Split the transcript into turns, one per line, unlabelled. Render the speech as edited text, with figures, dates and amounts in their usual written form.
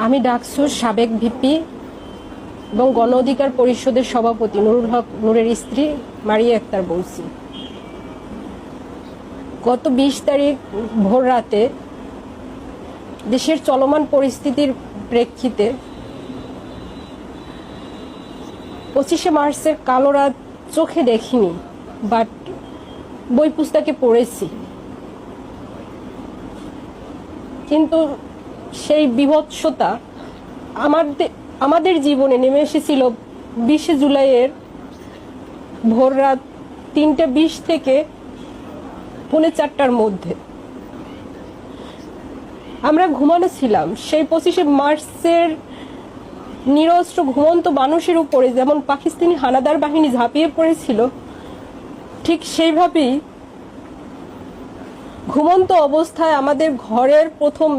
আমি ডাকসুর সাবেক ভিপি এবং গণ অধিকার পরিষদের সভাপতি নুরুল হক নূরের স্ত্রী মারিয়া আক্তার বলছি। গত 20 তারিখ ভোর রাতে দেশের চলমান পরিস্থিতির প্রেক্ষিতে 25শে মার্চের কালো রাত চোখে দেখিনি, বাট বই পুস্তকে পড়েছি। কিন্তু সেই বীভৎসতা আমাদের জীবনে নেমে এসেছিল 20শে জুলাইয়ের ভোর রাত 3:20 থেকে 3:45টার মধ্যে। আমরা ঘুমানো ছিলাম। সেই 25শে মার্চের নিরস্ত্র ঘুমন্ত মানুষের উপরে যেমন পাকিস্তানি হানাদার বাহিনী ঝাঁপিয়ে পড়েছিল, ঠিক সেইভাবেই ঘুমন্ত অবস্থায় আমাদের ঘরের প্রথম